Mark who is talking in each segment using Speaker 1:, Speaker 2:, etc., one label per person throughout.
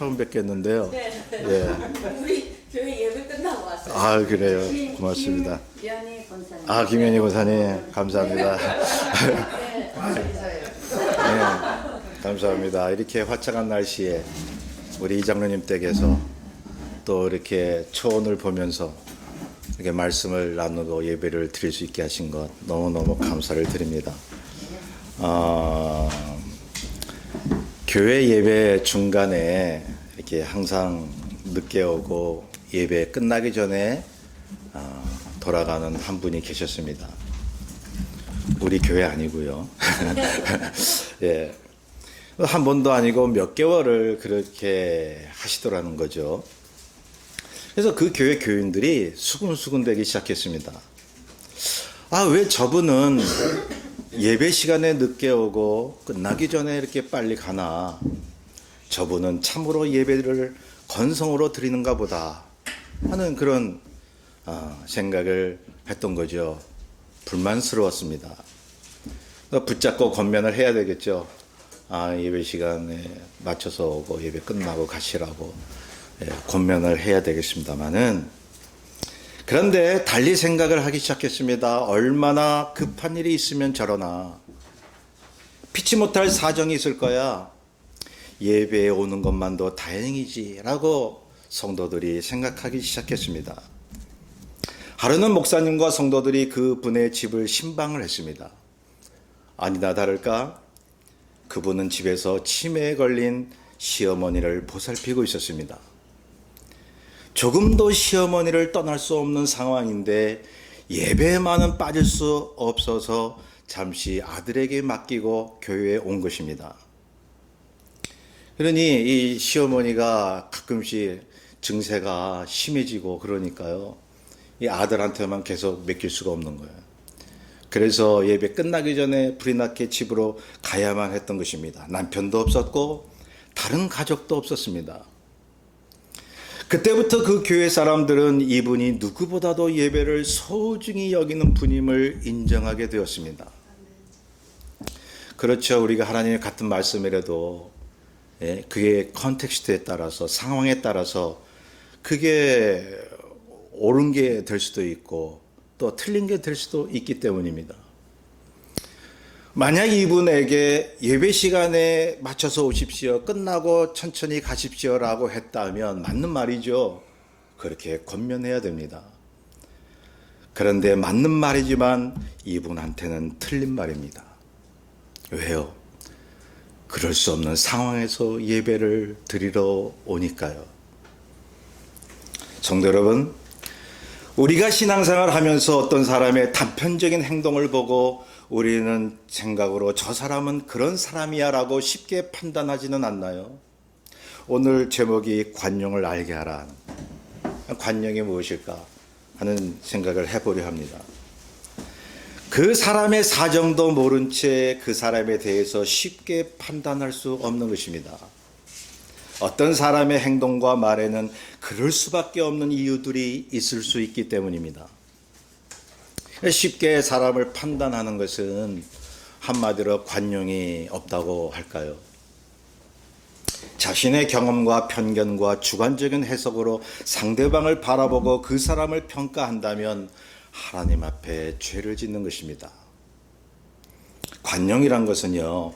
Speaker 1: 처음 뵙겠는데요.
Speaker 2: 네.
Speaker 1: 예.
Speaker 2: 우리 교회 예배 끝나고 왔어요.
Speaker 1: 아, 그래요. 고맙습니다.
Speaker 3: 김연희 권사님.
Speaker 1: 아, 김현희 권사님, 감사합니다.
Speaker 3: 네, 감사해요.
Speaker 1: 네, 감사합니다. 이렇게 화창한 날씨에 우리 이장로님 댁에서 또 이렇게 초원을 보면서 이렇게 말씀을 나누고 예배를 드릴 수 있게 하신 것 너무너무 감사를 드립니다. 교회 예배 중간에 이렇게 항상 늦게 오고 예배 끝나기 전에 돌아가는 한 분이 계셨습니다. 우리 교회 아니고요. 예. 한 번도 아니고 몇 개월을 그렇게 하시더라는 거죠. 그래서 그 교회 교인들이 수근수근 되기 시작했습니다. 아, 왜 저분은 예배 시간에 늦게 오고 끝나기 전에 이렇게 빨리 가나? 저분은 참으로 예배를 건성으로 드리는가 보다 하는 그런 생각을 했던 거죠. 불만스러웠습니다. 붙잡고 권면을 해야 되겠죠. 예배 시간에 맞춰서 오고 예배 끝나고 가시라고 권면을 해야 되겠습니다만은, 그런데 달리 생각을 하기 시작했습니다. 얼마나 급한 일이 있으면 저러나, 피치 못할 사정이 있을 거야. 예배에 오는 것만도 다행이지 라고 성도들이 생각하기 시작했습니다. 하루는 목사님과 성도들이 그 분의 집을 신방을 했습니다. 아니나 다를까 그분은 집에서 치매에 걸린 시어머니를 보살피고 있었습니다. 조금도 시어머니를 떠날 수 없는 상황인데 예배에만은 빠질 수 없어서 잠시 아들에게 맡기고 교회에 온 것입니다. 그러니 이 시어머니가 가끔씩 증세가 심해지고 그러니까요, 이 아들한테만 계속 맡길 수가 없는 거예요. 그래서 예배 끝나기 전에 불이 나게 집으로 가야만 했던 것입니다. 남편도 없었고 다른 가족도 없었습니다. 그때부터 그 교회 사람들은 이분이 누구보다도 예배를 소중히 여기는 분임을 인정하게 되었습니다. 그렇죠. 우리가 하나님의 같은 말씀이라도 그게 컨텍스트에 따라서, 상황에 따라서 그게 옳은 게 될 수도 있고 또 틀린 게 될 수도 있기 때문입니다. 만약 이분에게 예배 시간에 맞춰서 오십시오, 끝나고 천천히 가십시오라고 했다면 맞는 말이죠. 그렇게 권면해야 됩니다. 그런데 맞는 말이지만 이분한테는 틀린 말입니다. 왜요? 그럴 수 없는 상황에서 예배를 드리러 오니까요. 성도 여러분, 우리가 신앙생활을 하면서 어떤 사람의 단편적인 행동을 보고 우리는 생각으로 저 사람은 그런 사람이야 라고 쉽게 판단하지는 않나요? 오늘 제목이 관용을 알게 하라. 관용이 무엇일까 하는 생각을 해보려 합니다. 그 사람의 사정도 모른 채 그 사람에 대해서 쉽게 판단할 수 없는 것입니다. 어떤 사람의 행동과 말에는 그럴 수밖에 없는 이유들이 있을 수 있기 때문입니다. 쉽게 사람을 판단하는 것은 한마디로 관용이 없다고 할까요? 자신의 경험과 편견과 주관적인 해석으로 상대방을 바라보고 그 사람을 평가한다면 하나님 앞에 죄를 짓는 것입니다. 관용이란 것은요,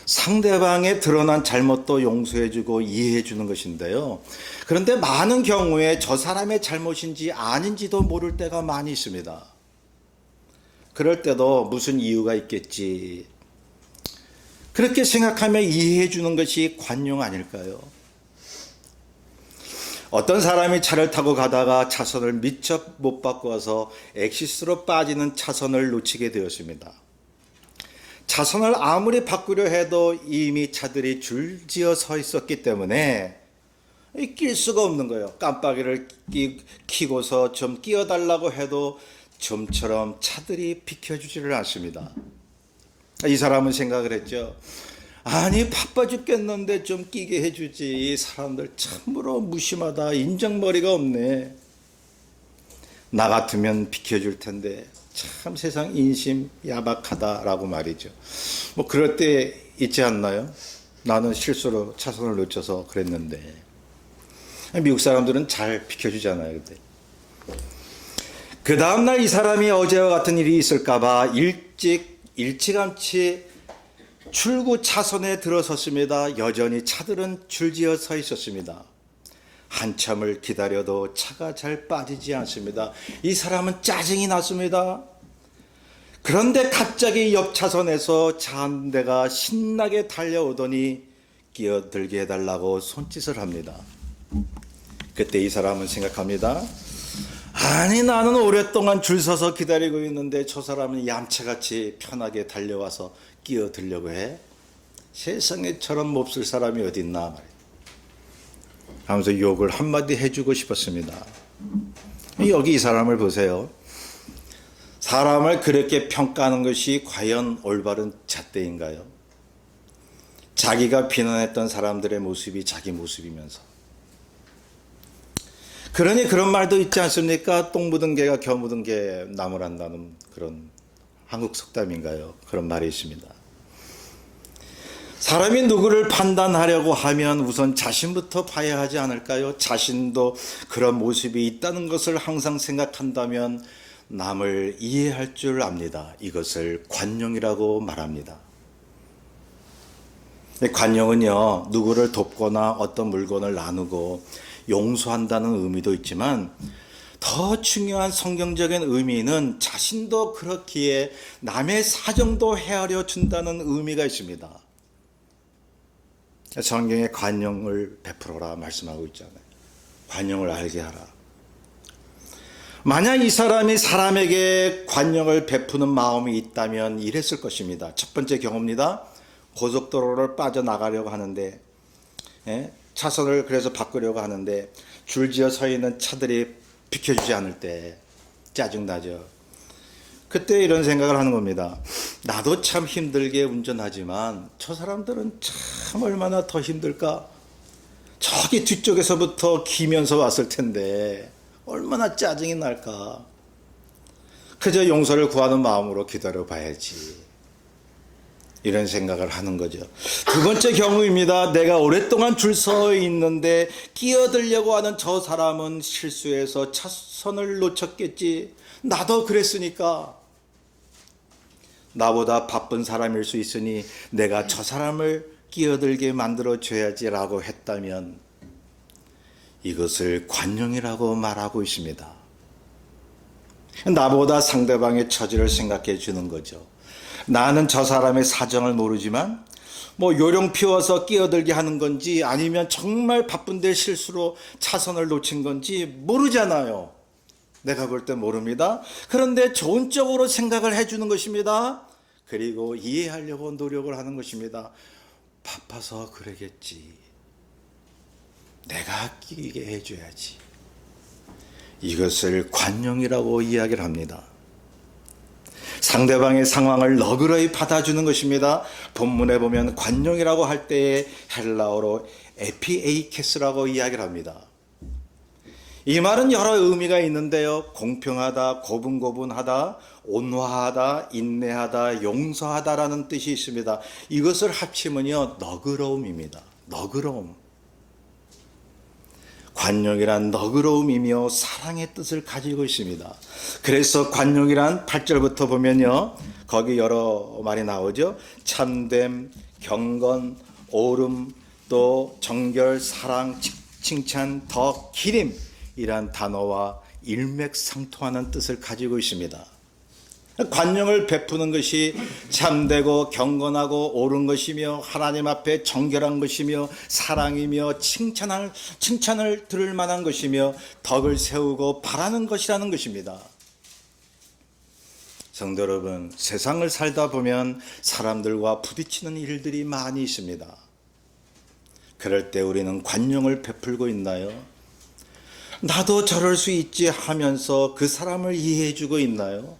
Speaker 1: 상대방의 드러난 잘못도 용서해주고 이해해주는 것인데요. 그런데 많은 경우에 저 사람의 잘못인지 아닌지도 모를 때가 많이 있습니다. 그럴 때도 무슨 이유가 있겠지, 그렇게 생각하며 이해해주는 것이 관용 아닐까요? 어떤 사람이 차를 타고 가다가 차선을 미처 못 바꿔서 엑시스로 빠지는 차선을 놓치게 되었습니다. 차선을 아무리 바꾸려 해도 이미 차들이 줄지어 서 있었기 때문에 낄 수가 없는 거예요. 깜빡이를 켜고서 좀 끼워달라고 해도 좀처럼 차들이 비켜주지를 않습니다. 이 사람은 생각을 했죠. 아니, 바빠 죽겠는데 좀 끼게 해주지. 이 사람들 참으로 무심하다. 인정머리가 없네. 나 같으면 비켜줄 텐데 참 세상 인심 야박하다라고 말이죠. 뭐 그럴 때 있지 않나요? 나는 실수로 차선을 놓쳐서 그랬는데. 미국 사람들은 잘 비켜주잖아요. 그때. 그 다음날 이 사람이 어제와 같은 일이 있을까봐 일찌감치 출구 차선에 들어섰습니다. 여전히 차들은 줄지어 서 있었습니다. 한참을 기다려도 차가 잘 빠지지 않습니다. 이 사람은 짜증이 났습니다. 그런데 갑자기 옆 차선에서 차 한 대가 신나게 달려오더니 끼어들게 해달라고 손짓을 합니다. 그때 이 사람은 생각합니다. 아니, 나는 오랫동안 줄 서서 기다리고 있는데 저 사람은 얌체같이 편하게 달려와서 끼어들려고 해? 세상에 저런 몹쓸 사람이 어딨나 말이에요. 하면서 욕을 한마디 해주고 싶었습니다. 여기 이 사람을 보세요. 사람을 그렇게 평가하는 것이 과연 올바른 잣대인가요? 자기가 비난했던 사람들의 모습이 자기 모습이면서. 그러니 그런 말도 있지 않습니까? 똥 묻은 개가 겨 묻은 개 나무란다는 그런 한국 속담인가요? 그런 말이 있습니다. 사람이 누구를 판단하려고 하면 우선 자신부터 봐야 하지 않을까요? 자신도 그런 모습이 있다는 것을 항상 생각한다면 남을 이해할 줄 압니다. 이것을 관용이라고 말합니다. 관용은요, 누구를 돕거나 어떤 물건을 나누고 용서한다는 의미도 있지만 더 중요한 성경적인 의미는 자신도 그렇기에 남의 사정도 헤아려 준다는 의미가 있습니다. 성경에 관용을 베풀어라 말씀하고 있잖아요. 관용을 알게 하라. 만약 이 사람이 사람에게 관용을 베푸는 마음이 있다면 이랬을 것입니다. 첫 번째 경우입니다. 고속도로를 빠져나가려고 하는데 차선을 그래서 바꾸려고 하는데 줄지어 서 있는 차들이 비켜주지 않을 때 짜증나죠. 그때 이런 생각을 하는 겁니다. 나도 참 힘들게 운전하지만 저 사람들은 참 얼마나 더 힘들까? 저기 뒤쪽에서부터 기면서 왔을 텐데 얼마나 짜증이 날까? 그저 용서를 구하는 마음으로 기다려 봐야지. 이런 생각을 하는 거죠. 두 번째 경우입니다. 내가 오랫동안 줄 서 있는데 끼어들려고 하는 저 사람은 실수해서 차선을 놓쳤겠지. 나도 그랬으니까. 나보다 바쁜 사람일 수 있으니 내가 저 사람을 끼어들게 만들어줘야지라고 했다면 이것을 관용이라고 말하고 있습니다. 나보다 상대방의 처지를 생각해 주는 거죠. 나는 저 사람의 사정을 모르지만 요령 피워서 끼어들게 하는 건지 아니면 정말 바쁜데 실수로 차선을 놓친 건지 모르잖아요. 내가 볼 때 모릅니다. 그런데 좋은 쪽으로 생각을 해주는 것입니다. 그리고 이해하려고 노력을 하는 것입니다. 바빠서 그러겠지. 내가 끼게 해줘야지. 이것을 관용이라고 이야기를 합니다. 상대방의 상황을 너그러이 받아주는 것입니다. 본문에 보면 관용이라고 할 때에 헬라어로 에피에이케스라고 이야기를 합니다. 이 말은 여러 의미가 있는데요. 공평하다, 고분고분하다, 온화하다, 인내하다, 용서하다라는 뜻이 있습니다. 이것을 합치면요, 너그러움입니다. 너그러움. 관용이란 너그러움이며 사랑의 뜻을 가지고 있습니다. 그래서 관용이란 8절부터 보면요, 거기 여러 말이 나오죠. 참됨, 경건, 오름, 또 정결, 사랑, 칭찬, 더, 기림 이란 단어와 일맥상통하는 뜻을 가지고 있습니다. 관용을 베푸는 것이 참되고 경건하고 옳은 것이며 하나님 앞에 정결한 것이며 사랑이며 칭찬을 들을 만한 것이며 덕을 세우고 바라는 것이라는 것입니다. 성도 여러분, 세상을 살다 보면 사람들과 부딪히는 일들이 많이 있습니다. 그럴 때 우리는 관용을 베풀고 있나요? 나도 저럴 수 있지 하면서 그 사람을 이해해 주고 있나요?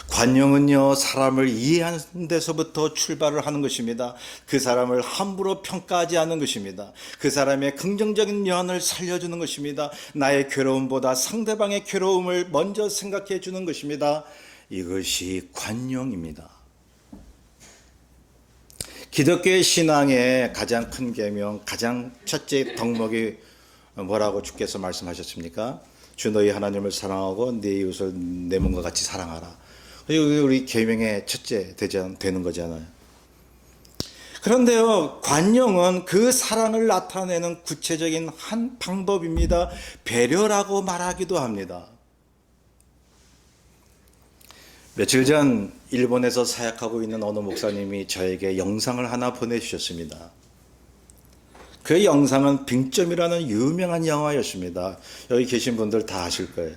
Speaker 1: 관용은요, 사람을 이해하는 데서부터 출발을 하는 것입니다. 그 사람을 함부로 평가하지 않는 것입니다. 그 사람의 긍정적인 면을 살려주는 것입니다. 나의 괴로움보다 상대방의 괴로움을 먼저 생각해 주는 것입니다. 이것이 관용입니다. 기독교의 신앙의 가장 큰 계명, 가장 첫째 덕목이 뭐라고 주께서 말씀하셨습니까? 주 너희 하나님을 사랑하고 네 이웃을 내 몸과 같이 사랑하라. 이게 우리 계명의 첫째 되는 거잖아요. 그런데요, 관용은 그 사랑을 나타내는 구체적인 한 방법입니다. 배려라고 말하기도 합니다. 며칠 전 일본에서 사역하고 있는 어느 목사님이 저에게 영상을 하나 보내주셨습니다. 그 영상은 빙점이라는 유명한 영화였습니다. 여기 계신 분들 다 아실 거예요.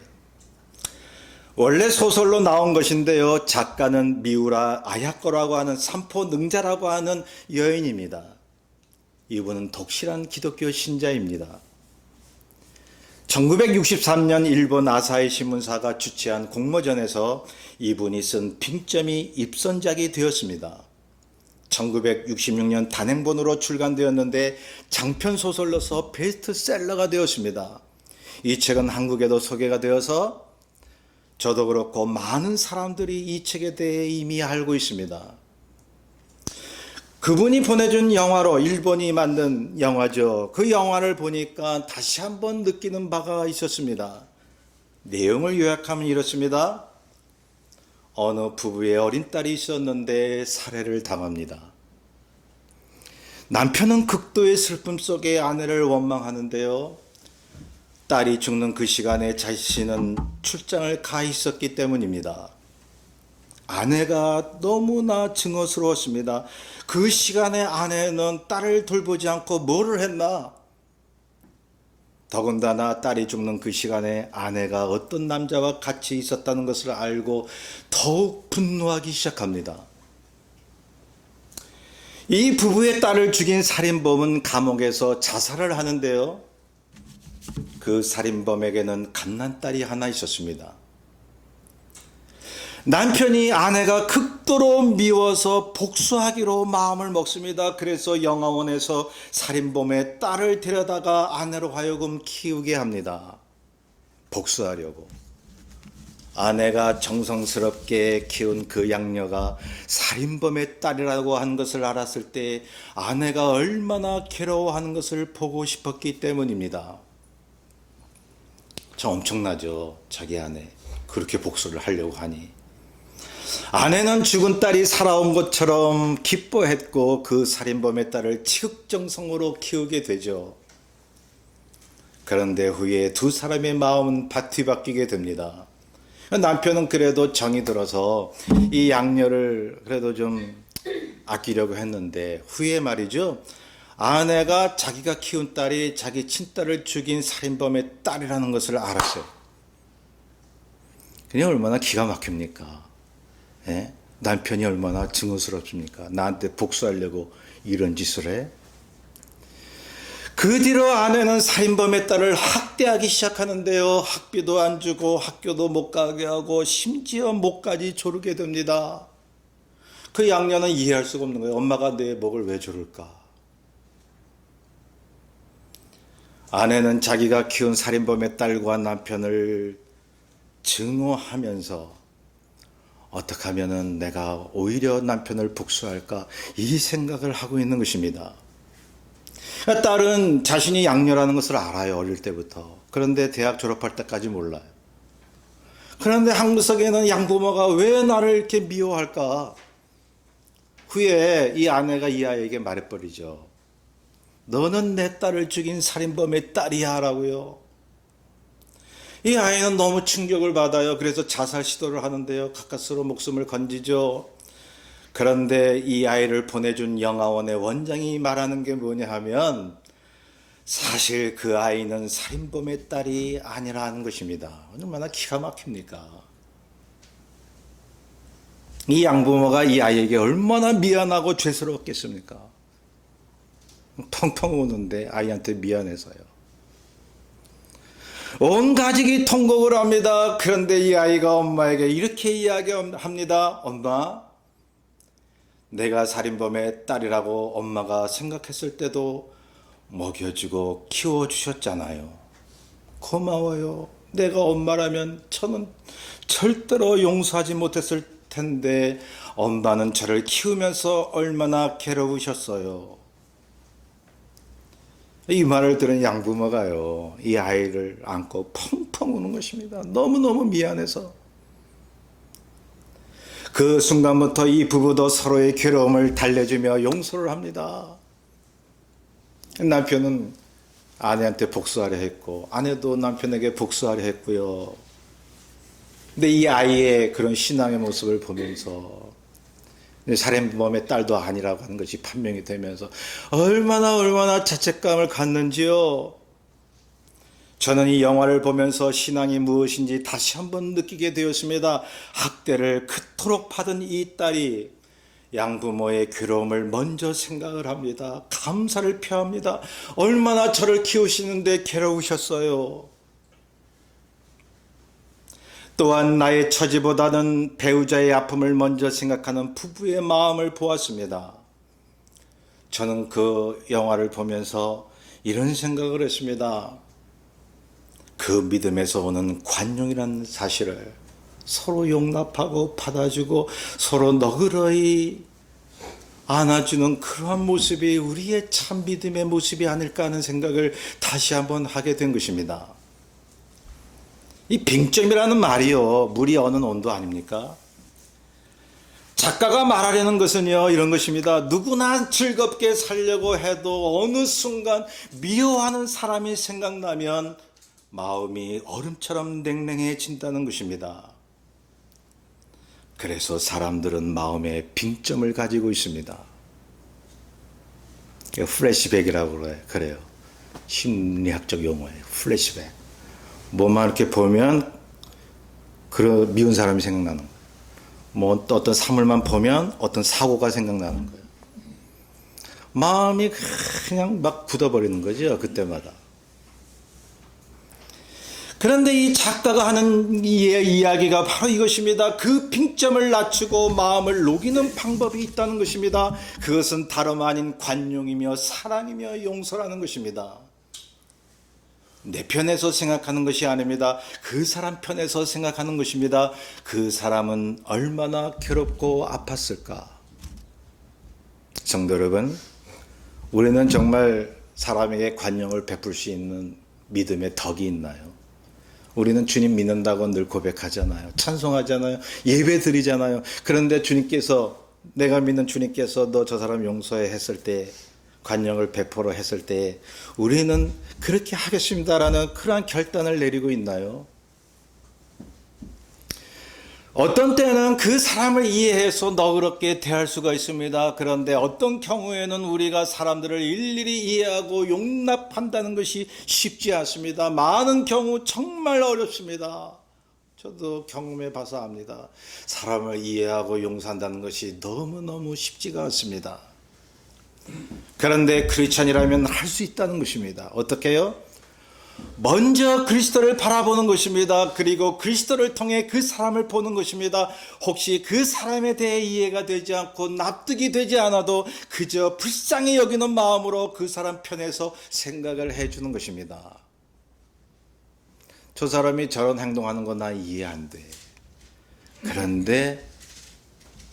Speaker 1: 원래 소설로 나온 것인데요. 작가는 미우라 아야코라고 하는 삼포 능자라고 하는 여인입니다. 이분은 독실한 기독교 신자입니다. 1963년 일본 아사히 신문사가 주최한 공모전에서 이분이 쓴 빙점이 입선작이 되었습니다. 1966년 단행본으로 출간되었는데 장편 소설로서 베스트셀러가 되었습니다. 이 책은 한국에도 소개가 되어서 저도 그렇고 많은 사람들이 이 책에 대해 이미 알고 있습니다. 그분이 보내준 영화로 일본이 만든 영화죠. 그 영화를 보니까 다시 한번 느끼는 바가 있었습니다. 내용을 요약하면 이렇습니다. 어느 부부의 어린 딸이 있었는데 살해를 당합니다. 남편은 극도의 슬픔 속에 아내를 원망하는데요. 딸이 죽는 그 시간에 자신은 출장을 가 있었기 때문입니다. 아내가 너무나 증오스러웠습니다. 그 시간에 아내는 딸을 돌보지 않고 뭐를 했나? 더군다나 딸이 죽는 그 시간에 아내가 어떤 남자와 같이 있었다는 것을 알고 더욱 분노하기 시작합니다. 이 부부의 딸을 죽인 살인범은 감옥에서 자살을 하는데요. 그 살인범에게는 갓난딸이 하나 있었습니다. 남편이 아내가 극도로 미워서 복수하기로 마음을 먹습니다. 그래서 영화원에서 살인범의 딸을 데려다가 아내로 하여금 키우게 합니다. 복수하려고. 아내가 정성스럽게 키운 그 양녀가 살인범의 딸이라고 한 것을 알았을 때 아내가 얼마나 괴로워하는 것을 보고 싶었기 때문입니다. 저 엄청나죠. 자기 아내 그렇게 복수를 하려고 하니. 아내는 죽은 딸이 살아온 것처럼 기뻐했고 그 살인범의 딸을 지극정성으로 키우게 되죠. 그런데 후에 두 사람의 마음은 뒤바뀌게 됩니다. 남편은 그래도 정이 들어서 이 양녀를 그래도 좀 아끼려고 했는데 후에 말이죠. 아내가 자기가 키운 딸이 자기 친딸을 죽인 살인범의 딸이라는 것을 알았어요. 그냥 얼마나 기가 막힙니까? 예? 남편이 얼마나 증오스럽습니까? 나한테 복수하려고 이런 짓을 해? 그 뒤로 아내는 살인범의 딸을 학대하기 시작하는데요. 학비도 안 주고 학교도 못 가게 하고 심지어 목까지 조르게 됩니다. 그 양녀는 이해할 수가 없는 거예요. 엄마가 내 목을 왜 조를까? 아내는 자기가 키운 살인범의 딸과 남편을 증오하면서 어떻게 하면 내가 오히려 남편을 복수할까 이 생각을 하고 있는 것입니다. 딸은 자신이 양녀라는 것을 알아요. 어릴 때부터. 그런데 대학 졸업할 때까지 몰라요. 그런데 한구석에는 양부모가 왜 나를 이렇게 미워할까? 후에 이 아내가 이 아이에게 말해버리죠. 너는 내 딸을 죽인 살인범의 딸이야 라고요. 이 아이는 너무 충격을 받아요. 그래서 자살 시도를 하는데요. 가까스로 목숨을 건지죠. 그런데 이 아이를 보내준 영화원의 원장이 말하는 게 뭐냐 하면 사실 그 아이는 살인범의 딸이 아니라는 것입니다. 얼마나 기가 막힙니까? 이 양부모가 이 아이에게 얼마나 미안하고 죄스러웠겠습니까? 펑펑 우는데 아이한테 미안해서요. 온 가족이 통곡을 합니다. 그런데 이 아이가 엄마에게 이렇게 이야기합니다. 엄마, 내가 살인범의 딸이라고 엄마가 생각했을 때도 먹여주고 키워주셨잖아요. 고마워요. 내가 엄마라면 저는 절대로 용서하지 못했을 텐데 엄마는 저를 키우면서 얼마나 괴로우셨어요. 이 말을 들은 양부모가요, 이 아이를 안고 펑펑 우는 것입니다. 너무너무 미안해서. 그 순간부터 이 부부도 서로의 괴로움을 달래주며 용서를 합니다. 남편은 아내한테 복수하려 했고, 아내도 남편에게 복수하려 했고요. 근데 이 아이의 그런 신앙의 모습을 보면서 살인범의 딸도 아니라고 하는 것이 판명이 되면서 얼마나 자책감을 갖는지요. 저는 이 영화를 보면서 신앙이 무엇인지 다시 한번 느끼게 되었습니다. 학대를 그토록 받은 이 딸이 양부모의 괴로움을 먼저 생각을 합니다. 감사를 표합니다. 얼마나 저를 키우시는데 괴로우셨어요. 또한 나의 처지보다는 배우자의 아픔을 먼저 생각하는 부부의 마음을 보았습니다. 저는 그 영화를 보면서 이런 생각을 했습니다. 그 믿음에서 오는 관용이라는 사실을 서로 용납하고 받아주고 서로 너그러이 안아주는 그러한 모습이 우리의 참 믿음의 모습이 아닐까 하는 생각을 다시 한번 하게 된 것입니다. 이 빙점이라는 말이요, 물이 어는 온도 아닙니까? 작가가 말하려는 것은요, 이런 것입니다. 누구나 즐겁게 살려고 해도 어느 순간 미워하는 사람이 생각나면 마음이 얼음처럼 냉랭해진다는 것입니다. 그래서 사람들은 마음에 빙점을 가지고 있습니다. 플래시백이라고 그래요. 심리학적 용어예요. 플래시백. 뭐만 이렇게 보면 그런 미운 사람이 생각나는 거예요. 뭐 또 어떤 사물만 보면 어떤 사고가 생각나는 거예요. 마음이 그냥 막 굳어버리는 거죠, 그때마다. 그런데 이 작가가 하는 이야기가 바로 이것입니다. 그 빙점을 낮추고 마음을 녹이는 방법이 있다는 것입니다. 그것은 다름 아닌 관용이며 사랑이며 용서라는 것입니다. 내 편에서 생각하는 것이 아닙니다. 그 사람 편에서 생각하는 것입니다. 그 사람은 얼마나 괴롭고 아팠을까. 성도 여러분, 우리는 정말 사람에게 관용을 베풀 수 있는 믿음의 덕이 있나요? 우리는 주님 믿는다고 늘 고백하잖아요. 찬송하잖아요. 예배 드리잖아요. 그런데 주님께서, 내가 믿는 주님께서 너 저 사람 용서해 했을 때, 관용을 베풀어 했을 때 우리는 그렇게 하겠습니다라는 그러한 결단을 내리고 있나요? 어떤 때는 그 사람을 이해해서 너그럽게 대할 수가 있습니다. 그런데 어떤 경우에는 우리가 사람들을 일일이 이해하고 용납한다는 것이 쉽지 않습니다. 많은 경우 정말 어렵습니다. 저도 경험해 봐서 압니다. 사람을 이해하고 용서한다는 것이 너무너무 쉽지가 않습니다. 그런데 크리스찬이라면 할 수 있다는 것입니다. 어떻게 해요? 먼저 그리스도를 바라보는 것입니다. 그리고 그리스도를 통해 그 사람을 보는 것입니다. 혹시 그 사람에 대해 이해가 되지 않고 납득이 되지 않아도 그저 불쌍히 여기는 마음으로 그 사람 편에서 생각을 해주는 것입니다. 저 사람이 저런 행동하는 거 나 이해 안 돼. 그런데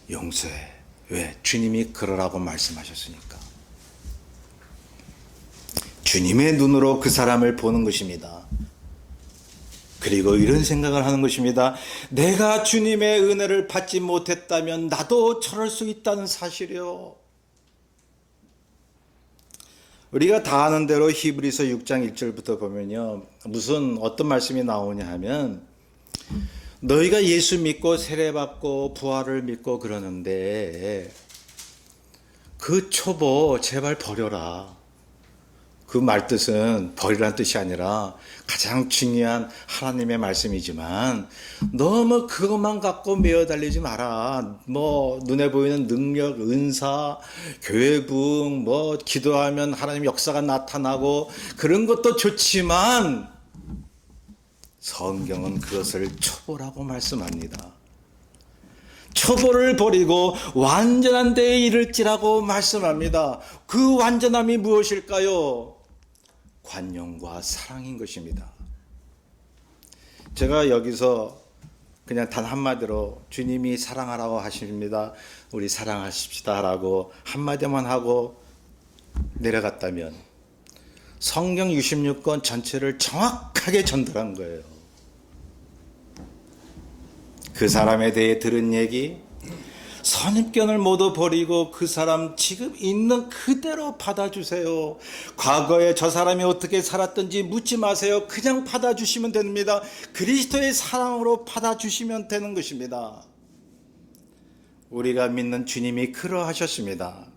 Speaker 1: 용서해. 왜? 주님이 그러라고 말씀하셨으니까. 주님의 눈으로 그 사람을 보는 것입니다. 그리고 이런 생각을 하는 것입니다. 내가 주님의 은혜를 받지 못했다면 나도 저럴 수 있다는 사실이요. 우리가 다 아는 대로 히브리서 6장 1절부터 보면요, 무슨 어떤 말씀이 나오냐 하면, 너희가 예수 믿고 세례받고 부활을 믿고 그러는데 그 초보 제발 버려라. 그 말뜻은 버리라는 뜻이 아니라 가장 중요한 하나님의 말씀이지만 너무 그것만 갖고 매어 달리지 마라. 뭐 눈에 보이는 능력, 은사, 교회 부흥, 뭐 기도하면 하나님 역사가 나타나고 그런 것도 좋지만 성경은 그것을 초보라고 말씀합니다. 초보를 버리고 완전한 데에 이를지라고 말씀합니다. 그 완전함이 무엇일까요? 관용과 사랑인 것입니다. 제가 여기서 그냥 단 한마디로 주님이 사랑하라고 하십니다. 우리 사랑하십시다 라고 한마디만 하고 내려갔다면 성경 66권 전체를 정확하게 전달한 거예요. 그 사람에 대해 들은 얘기, 선입견을 모두 버리고 그 사람 지금 있는 그대로 받아주세요. 과거에 저 사람이 어떻게 살았던지 묻지 마세요. 그냥 받아주시면 됩니다. 그리스도의 사랑으로 받아주시면 되는 것입니다. 우리가 믿는 주님이 그러하셨습니다.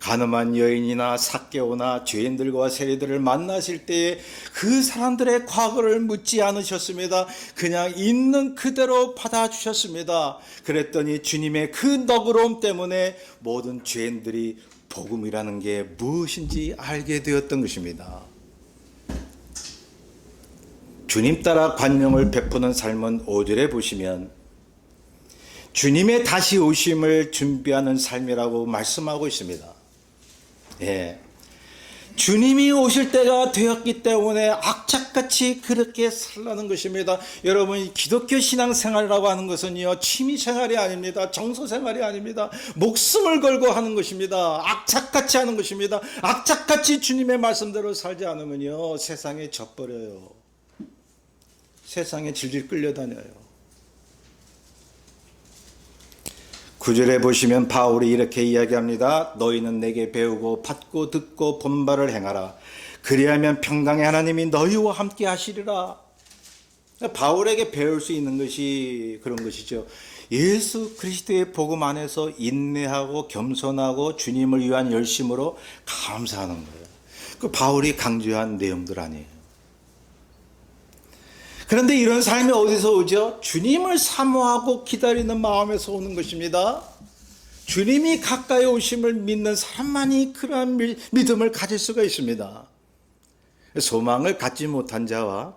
Speaker 1: 가늠한 여인이나 삭개오나 죄인들과 세리들을 만나실 때에 그 사람들의 과거를 묻지 않으셨습니다. 그냥 있는 그대로 받아주셨습니다. 그랬더니 주님의 그 너그러움 때문에 모든 죄인들이 복음이라는 게 무엇인지 알게 되었던 것입니다. 주님 따라 관용을 베푸는 삶은 5절에 보시면 주님의 다시 오심을 준비하는 삶이라고 말씀하고 있습니다. 예. 주님이 오실 때가 되었기 때문에 악착같이 그렇게 살라는 것입니다. 여러분, 기독교 신앙생활이라고 하는 것은요, 취미생활이 아닙니다. 정서생활이 아닙니다. 목숨을 걸고 하는 것입니다. 악착같이 하는 것입니다. 악착같이 주님의 말씀대로 살지 않으면요, 세상에 젖버려요. 세상에 질질 끌려다녀요. 9절에 보시면 바울이 이렇게 이야기합니다. 너희는 내게 배우고 받고 듣고 본바를 행하라. 그리하면 평강의 하나님이 너희와 함께 하시리라. 바울에게 배울 수 있는 것이 그런 것이죠. 예수 그리스도의 복음 안에서 인내하고 겸손하고 주님을 위한 열심으로 감사하는 거예요. 그 바울이 강조한 내용들 아니에요. 그런데 이런 삶이 어디서 오죠? 주님을 사모하고 기다리는 마음에서 오는 것입니다. 주님이 가까이 오심을 믿는 사람만이 그러한 믿음을 가질 수가 있습니다. 소망을 갖지 못한 자와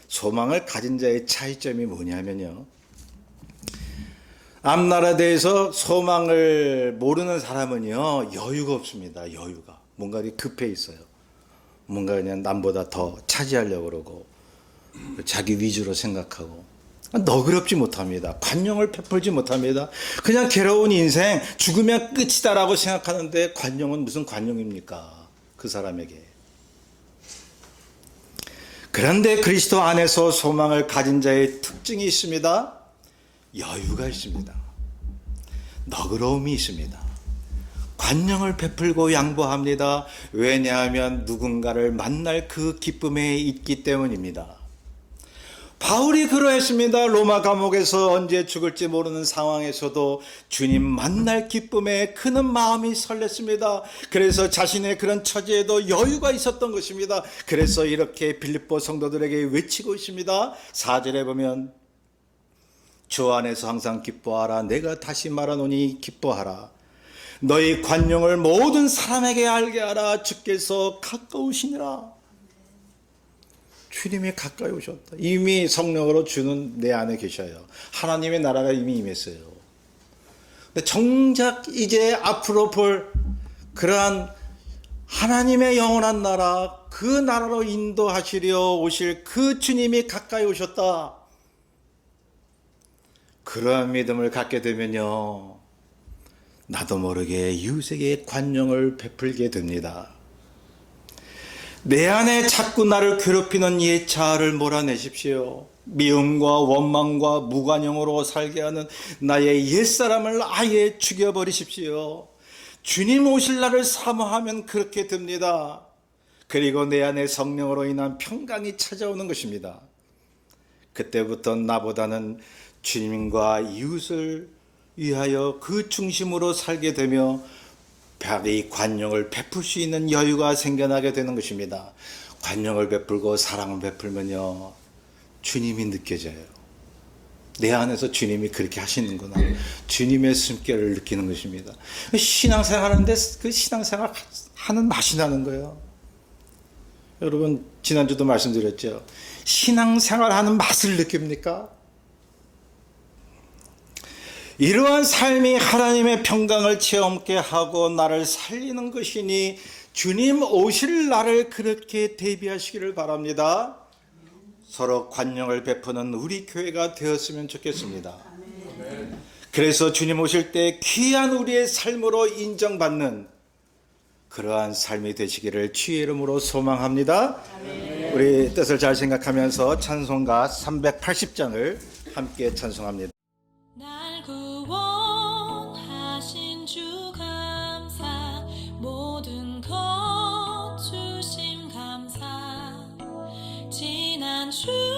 Speaker 1: 소망을 가진 자의 차이점이 뭐냐면요, 앞나라대에서 소망을 모르는 사람은요, 여유가 없습니다. 여유가. 뭔가 급해 있어요. 뭔가 그냥 남보다 더 차지하려고 그러고 자기 위주로 생각하고 너그럽지 못합니다. 관용을 베풀지 못합니다. 그냥 괴로운 인생, 죽으면 끝이다라고 생각하는데 관용은 무슨 관용입니까? 그 사람에게. 그런데 그리스도 안에서 소망을 가진 자의 특징이 있습니다. 여유가 있습니다. 너그러움이 있습니다. 관용을 베풀고 양보합니다. 왜냐하면 누군가를 만날 그 기쁨에 있기 때문입니다. 바울이 그러했습니다. 로마 감옥에서 언제 죽을지 모르는 상황에서도 주님 만날 기쁨에 그는 마음이 설렜습니다. 그래서 자신의 그런 처지에도 여유가 있었던 것입니다. 그래서 이렇게 빌립보 성도들에게 외치고 있습니다. 4절에 보면 주 안에서 항상 기뻐하라. 내가 다시 말하노니 기뻐하라. 너희 관용을 모든 사람에게 알게 하라. 주께서 가까우시니라. 주님이 가까이 오셨다. 이미 성령으로 주는 내 안에 계셔요. 하나님의 나라가 이미 임했어요. 근데 정작 이제 앞으로 볼 그러한 하나님의 영원한 나라, 그 나라로 인도하시려 오실 그 주님이 가까이 오셨다. 그러한 믿음을 갖게 되면요, 나도 모르게 이웃에게 관용을 베풀게 됩니다. 내 안에 자꾸 나를 괴롭히는 옛 자아를 몰아내십시오. 미움과 원망과 무관용으로 살게 하는 나의 옛사람을 아예 죽여버리십시오. 주님 오실 날을 사모하면 그렇게 됩니다. 그리고 내 안에 성령으로 인한 평강이 찾아오는 것입니다. 그때부터 나보다는 주님과 이웃을 위하여 그 중심으로 살게 되며 이 관용을 베풀 수 있는 여유가 생겨나게 되는 것입니다. 관용을 베풀고 사랑을 베풀면요, 주님이 느껴져요. 내 안에서 주님이 그렇게 하시는구나. 주님의 숨결을 느끼는 것입니다. 신앙생활 하는데 그 신앙생활 하는 맛이 나는 거예요. 여러분, 지난주도 말씀드렸죠. 신앙생활 하는 맛을 느낍니까? 이러한 삶이 하나님의 평강을 체험케 하고 나를 살리는 것이니 주님 오실 날을 그렇게 대비하시기를 바랍니다. 서로 관용을 베푸는 우리 교회가 되었으면 좋겠습니다. 그래서 주님 오실 때 귀한 우리의 삶으로 인정받는 그러한 삶이 되시기를 주의 이름으로 소망합니다. 우리 뜻을 잘 생각하면서 찬송가 380장을 함께 찬송합니다.
Speaker 4: 날 구원하신 주 감사, 모든 것 주심 감사, 지난 주